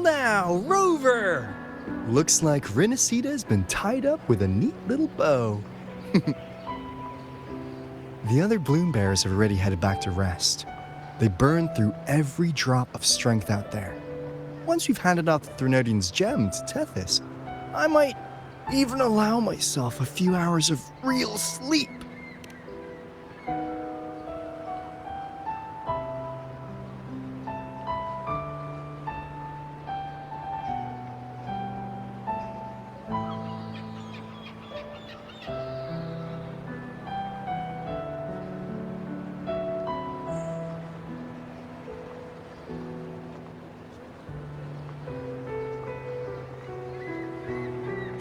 Well now, Rover! Looks like Renacita's been tied up with a neat little bow. The other bloom bearers have already headed back to rest. They burned through every drop of strength out there. Once we've handed off the Threnodian's gem to Tethys, I might even allow myself a few hours of real sleep.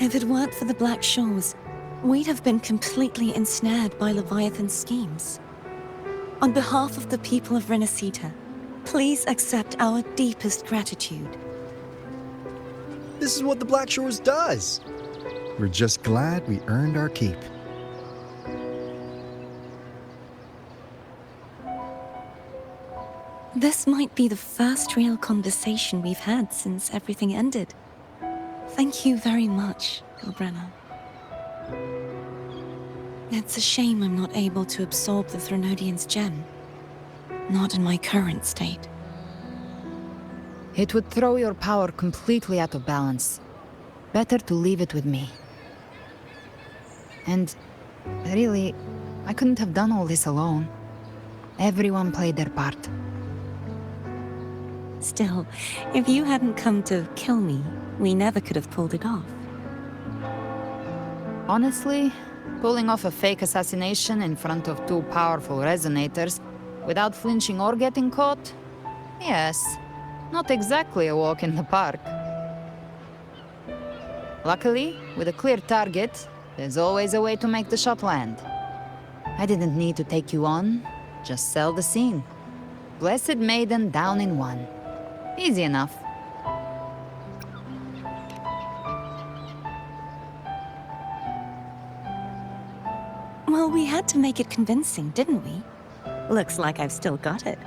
If it weren't for the Black Shores, we'd have been completely ensnared by Leviathan's schemes. On behalf of the people of Renacita, please accept our deepest gratitude. This is what the Black Shores does. We're just glad we earned our keep. This might be the first real conversation we've had since everything ended. Thank you very much, Galbrenna. It's a shame I'm not able to absorb the Threnodian's gem. Not in my current state. It would throw your power completely out of balance. Better to leave it with me. And really, I couldn't have done all this alone. Everyone played their part. Still, if you hadn't come to kill me, we never could have pulled it off. Honestly, pulling off a fake assassination in front of two powerful resonators without flinching or getting caught? Yes, not exactly a walk in the park. Luckily, with a clear target, there's always a way to make the shot land. I didn't need to take you on, just sell the scene. Blessed Maiden down in one. Easy enough. Well, we had to make it convincing, didn't we? Looks like I've still got it.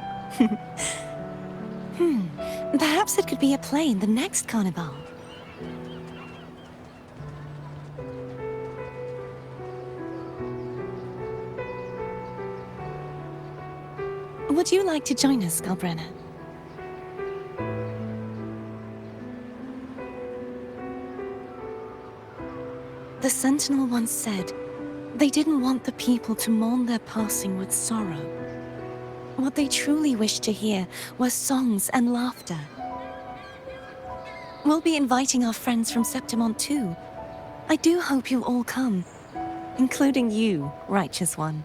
Perhaps it could be a play in the next carnival. Would you like to join us, Galbrenna? The Sentinel once said, they didn't want the people to mourn their passing with sorrow. What they truly wished to hear were songs and laughter. We'll be inviting our friends from Septimont too. I do hope you'll all come, including you, Righteous One.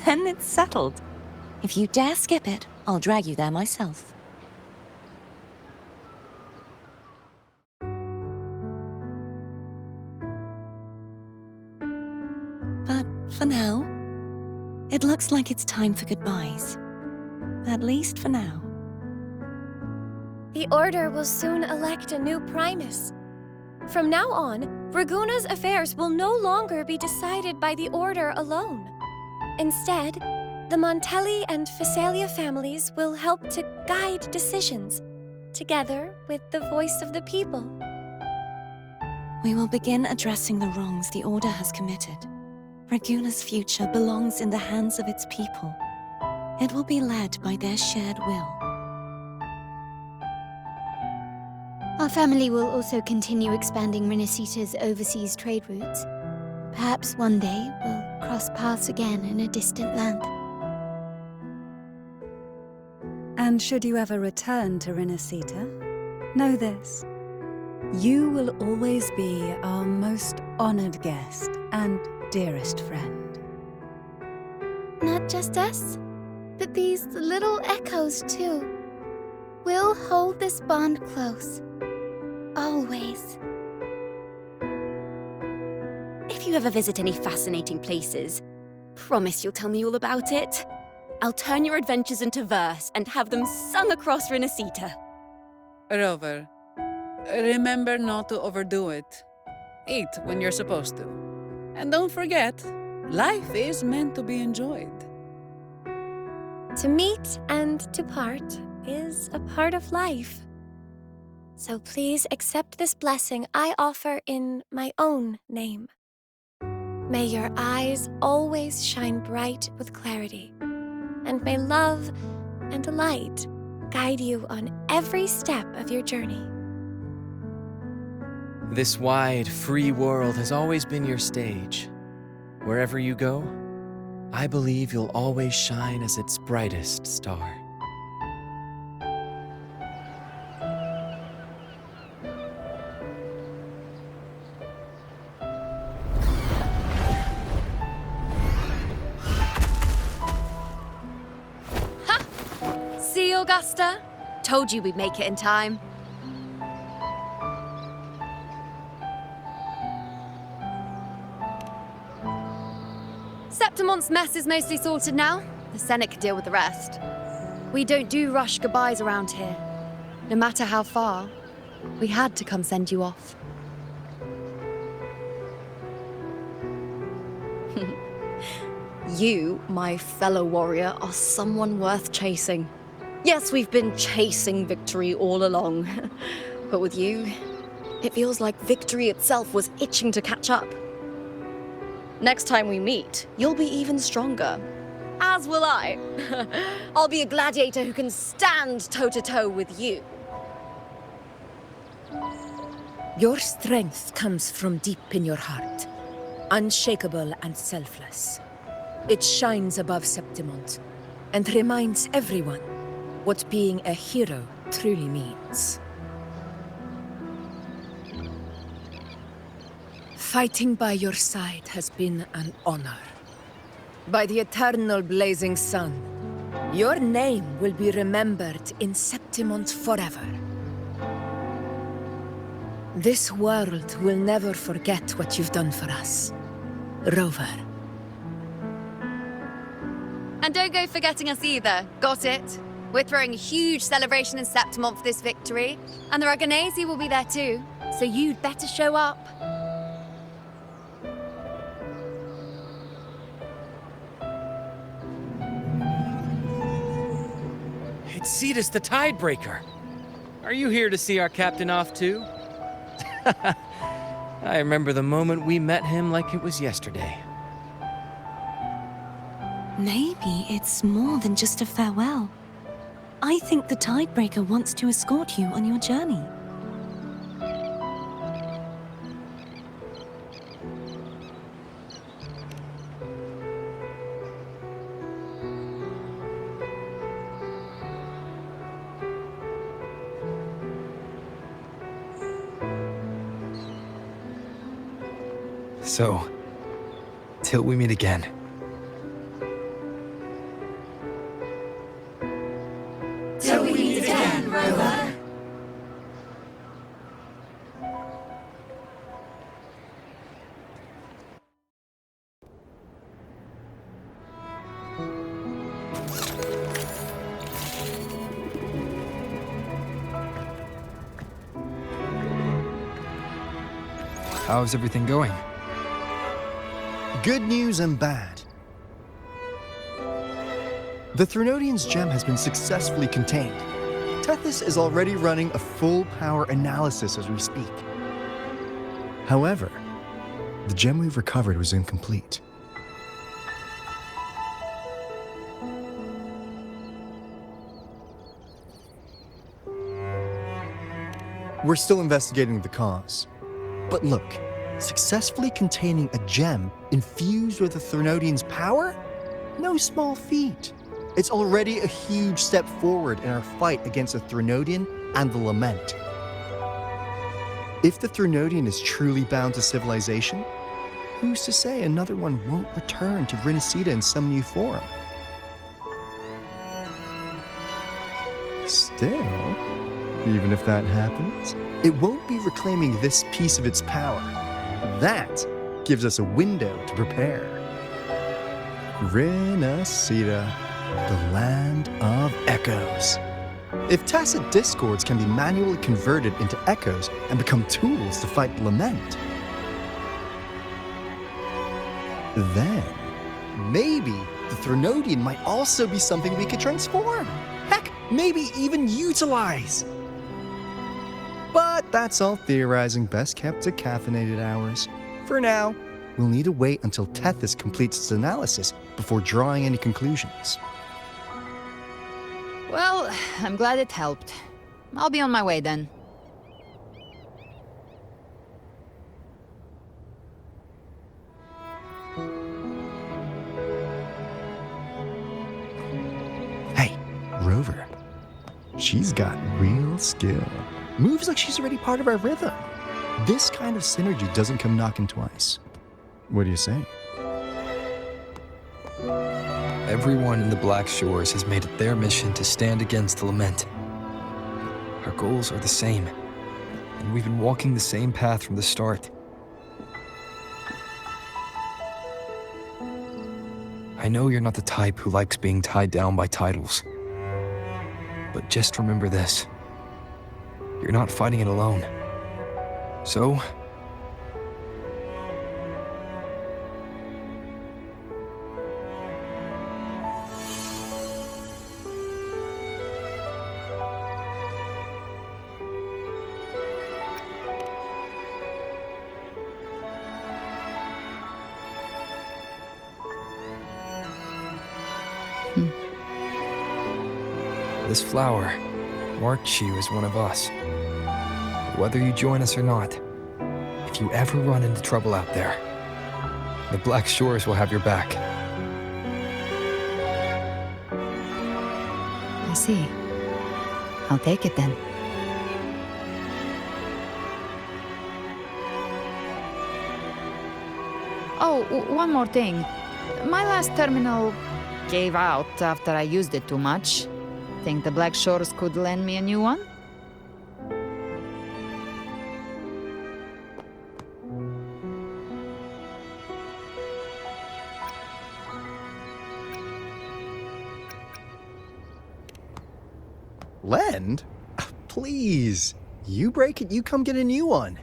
Then it's settled. If you dare skip it, I'll drag you there myself. But for now, it looks like it's time for goodbyes. At least for now. The Order will soon elect a new Primus. From now on, Raguna's affairs will no longer be decided by the Order alone. Instead, the Montelli and Phasalia families will help to guide decisions, together with the voice of the people. We will begin addressing the wrongs the Order has committed. Raguna's future belongs in the hands of its people. It will be led by their shared will. Our family will also continue expanding Renacita's overseas trade routes. Perhaps one day we'll cross paths again in a distant land. And should you ever return to Renacita, know this. You will always be our most honored guest and dearest friend. Not just us, but these little echoes too. We'll hold this bond close. Always. If you ever visit any fascinating places, promise you'll tell me all about it. I'll turn your adventures into verse and have them sung across Renacita. Rover, remember not to overdo it. Eat when you're supposed to. And don't forget, life is meant to be enjoyed. To meet and to part is a part of life. So please accept this blessing I offer in my own name. May your eyes always shine bright with clarity, and may love and light guide you on every step of your journey. This wide, free world has always been your stage. Wherever you go, I believe you'll always shine as its brightest star. See, Augusta? Told you we'd make it in time. Septimont's mess is mostly sorted now. The Senate can deal with the rest. We don't do rush goodbyes around here. No matter how far, we had to come send you off. You, my fellow warrior, are someone worth chasing. Yes, we've been chasing victory all along. But with you, it feels like victory itself was itching to catch up. Next time we meet, you'll be even stronger. As will I. I'll be a gladiator who can stand toe-to-toe with you. Your strength comes from deep in your heart, unshakable and selfless. It shines above Septimont and reminds everyone what being a hero truly means. Fighting by your side has been an honor. By the eternal blazing sun, your name will be remembered in Septimont forever. This world will never forget what you've done for us, Rover. And don't go forgetting us either. Got it? We're throwing a huge celebration in Septimont for this victory, and the Raganesi will be there too, so you'd better show up. It's Cetus the Tidebreaker. Are you here to see our captain off too? I remember the moment we met him like it was yesterday. Maybe it's more than just a farewell. I think the Tidebreaker wants to escort you on your journey. So, till we meet again. Till we meet again, Rover. How's everything going? Good news and bad. The Threnodian's gem has been successfully contained. Tethys is already running a full power analysis as we speak. However, the gem we've recovered was incomplete. We're still investigating the cause. But look, successfully containing a gem infused with the Threnodian's power? No small feat. It's already a huge step forward in our fight against the Threnodian and the Lament. If the Threnodian is truly bound to civilization, who's to say another one won't return to Rinasida in some new form? Still, even if that happens, it won't be reclaiming this piece of its power. That gives us a window to prepare. Rinasida, the land of echoes. If tacit discords can be manually converted into echoes and become tools to fight the Lament, Then, maybe the Threnodian might also be something we could transform. Heck, maybe even utilize. But that's all theorizing best kept to caffeinated hours. For now, we'll need to wait until Tethys completes its analysis before drawing any conclusions. Well, I'm glad it helped. I'll be on my way then. Hey, Rover. She's got real skill. Moves like she's already part of our rhythm. This kind of synergy doesn't come knocking twice. What do you say? Everyone in the Black Shores has made it their mission to stand against the Lament. Our goals are the same, and we've been walking the same path from the start. I know you're not the type who likes being tied down by titles. But just remember this. You're not fighting it alone. So, this flower marks you as one of us. Whether you join us or not, if you ever run into trouble out there, the Black Shores will have your back. I see. I'll take it then. Oh, one more thing. My last terminal gave out after I used it too much. Think the Black Shores could lend me a new one? Lend? Please. You break it, you come get a new one.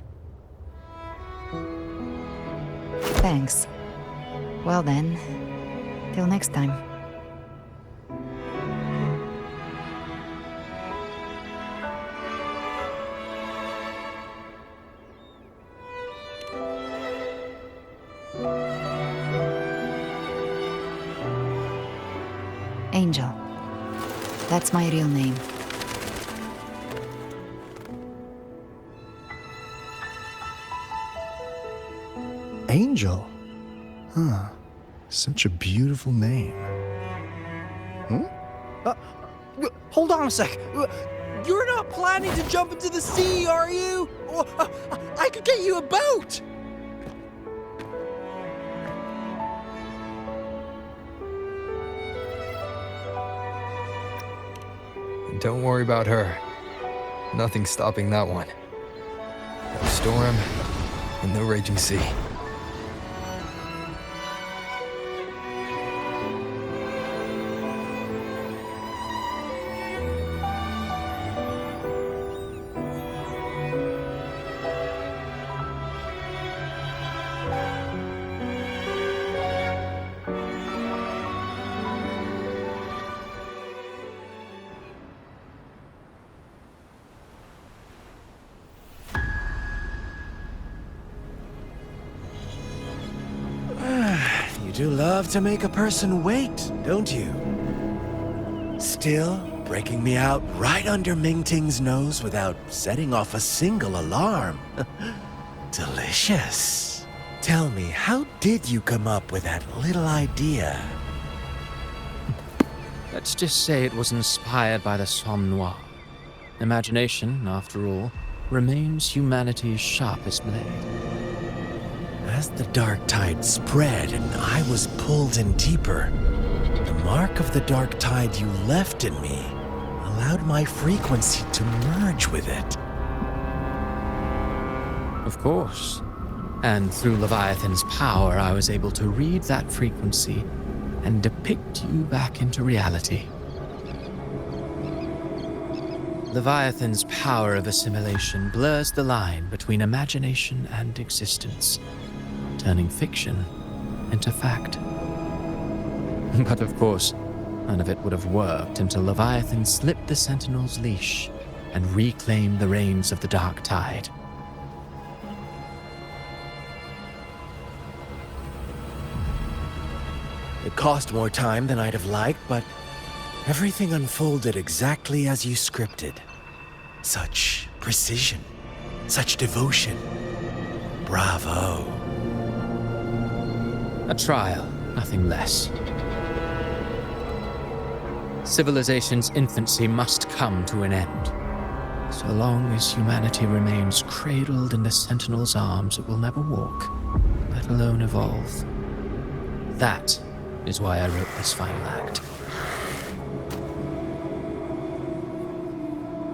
Thanks. Well then, till next time. Angel. That's my real name. Angel? Huh. Such a beautiful name. Hold on a sec. You're not planning to jump into the sea, are you? I could get you a boat! Don't worry about her. Nothing's stopping that one. No storm and no raging sea. You do love to make a person wait, don't you? Still, breaking me out right under Mingting's nose without setting off a single alarm. Delicious. Tell me, how did you come up with that little idea? Let's just say it was inspired by the Somme Noire. Imagination, after all, remains humanity's sharpest blade. As the dark tide spread and I was pulled in deeper, the mark of the dark tide you left in me allowed my frequency to merge with it. Of course. And through Leviathan's power, I was able to read that frequency and depict you back into reality. Leviathan's power of assimilation blurs the line between imagination and existence, turning fiction into fact. But of course, none of it would have worked until Leviathan slipped the Sentinel's leash and reclaimed the reins of the Dark Tide. It cost more time than I'd have liked, but everything unfolded exactly as you scripted. Such precision, such devotion. Bravo. A trial, nothing less. Civilization's infancy must come to an end. So long as humanity remains cradled in the Sentinel's arms, it will never walk, let alone evolve. That is why I wrote this final act.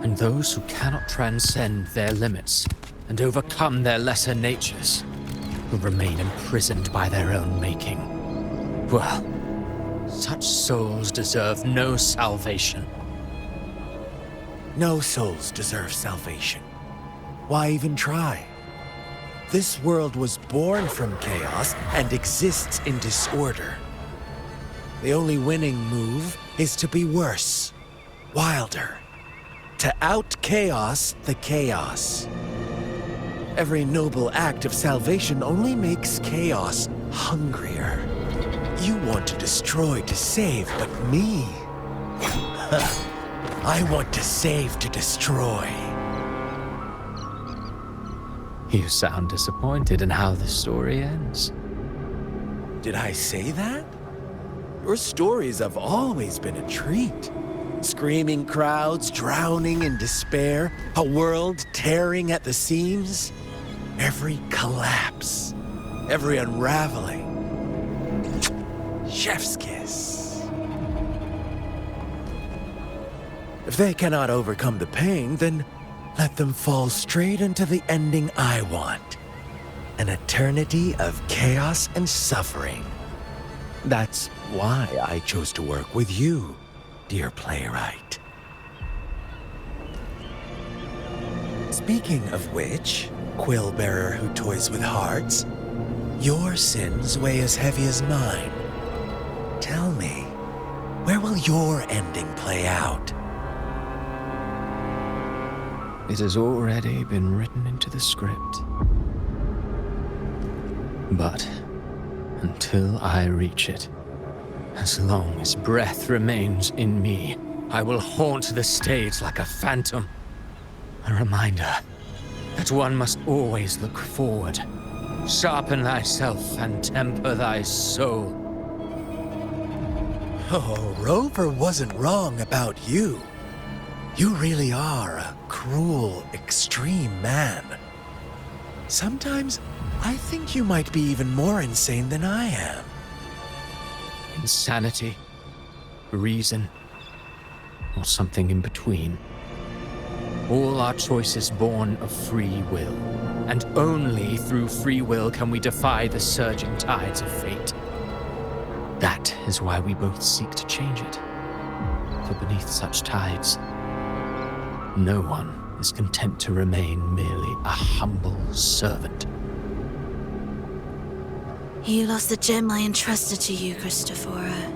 And those who cannot transcend their limits and overcome their lesser natures will remain imprisoned by their own making. Well, such souls deserve no salvation. No souls deserve salvation. Why even try? This world was born from chaos and exists in disorder. The only winning move is to be worse, wilder, to out-chaos the chaos. Every noble act of salvation only makes chaos hungrier. You want to destroy to save, but me? I want to save to destroy. You sound disappointed in how the story ends. Did I say that? Your stories have always been a treat. Screaming crowds drowning in despair, a world tearing at the seams. Every collapse, every unraveling. Chef's kiss. If they cannot overcome the pain, then let them fall straight into the ending I want. An eternity of chaos and suffering. That's why I chose to work with you, dear playwright. Speaking of which, quill-bearer who toys with hearts, your sins weigh as heavy as mine. Tell me, where will your ending play out? It has already been written into the script. But until I reach it, as long as breath remains in me, I will haunt the stage like a phantom. A reminder that one must always look forward. Sharpen thyself and temper thy soul. Oh, Rover wasn't wrong about you. You really are a cruel, extreme man. Sometimes I think you might be even more insane than I am. Insanity, reason, or something in between. All our choices born of free will, and only through free will can we defy the surging tides of fate. That is why we both seek to change it. For beneath such tides, no one is content to remain merely a humble servant. You lost the gem I entrusted to you, Christophora.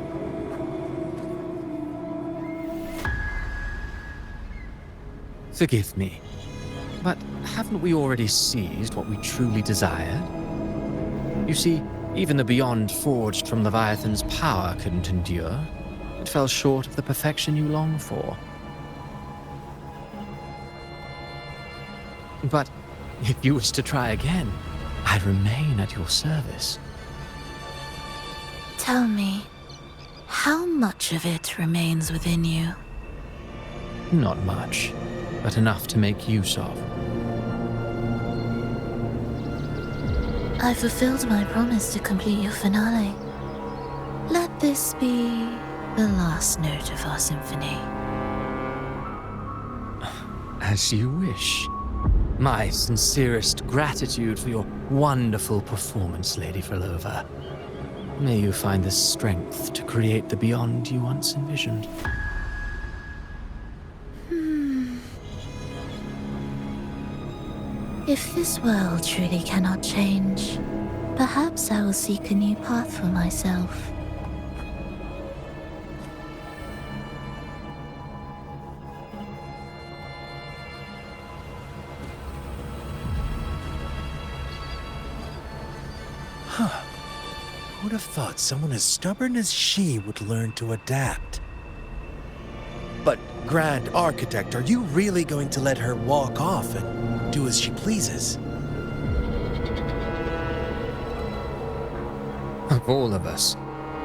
Forgive me, but haven't we already seized what we truly desired? You see, even the beyond forged from Leviathan's power couldn't endure. It fell short of the perfection you long for. But if you wish to try again, I remain at your service. Tell me, how much of it remains within you? Not much, but enough to make use of. I fulfilled my promise to complete your finale. Let this be the last note of our symphony. As you wish. My sincerest gratitude for your wonderful performance, Lady Frolova. May you find the strength to create the beyond you once envisioned. If this world truly cannot change, Perhaps I will seek a new path for myself. Huh. Who'd have thought someone as stubborn as she would learn to adapt? But, Grand Architect, are you really going to let her walk off and do as she pleases? Of all of us,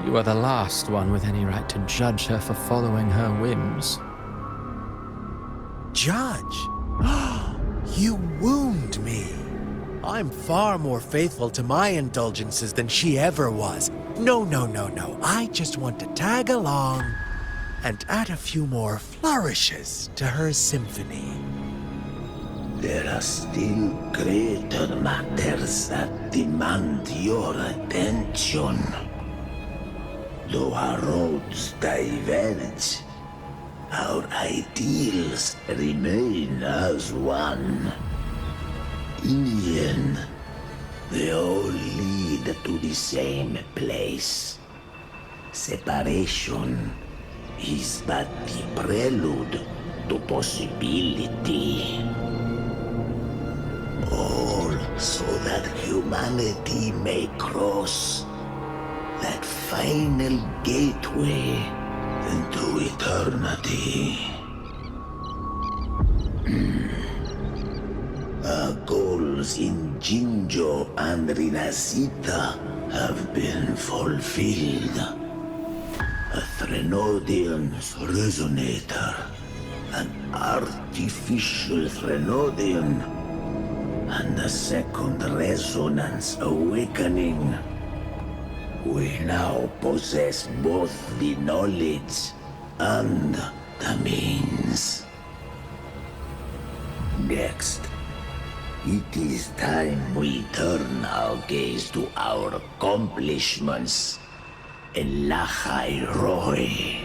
you are the last one with any right to judge her for following her whims. Judge? You wound me. I'm far more faithful to my indulgences than she ever was. No. I just want to tag along and add a few more flourishes to her symphony. There are still greater matters that demand your attention. Though our roads diverge, our ideals remain as one. In the end, they all lead to the same place. Separation is but the prelude to possibility. All so that humanity may cross that final gateway into eternity. Our goals in Jinjo and Rinasita have been fulfilled. A Threnodian's resonator, an artificial Threnodian, and a second resonance awakening. We now possess both the knowledge and the means. Next, it is time we turn our gaze to our accomplishments in Lahai Roy.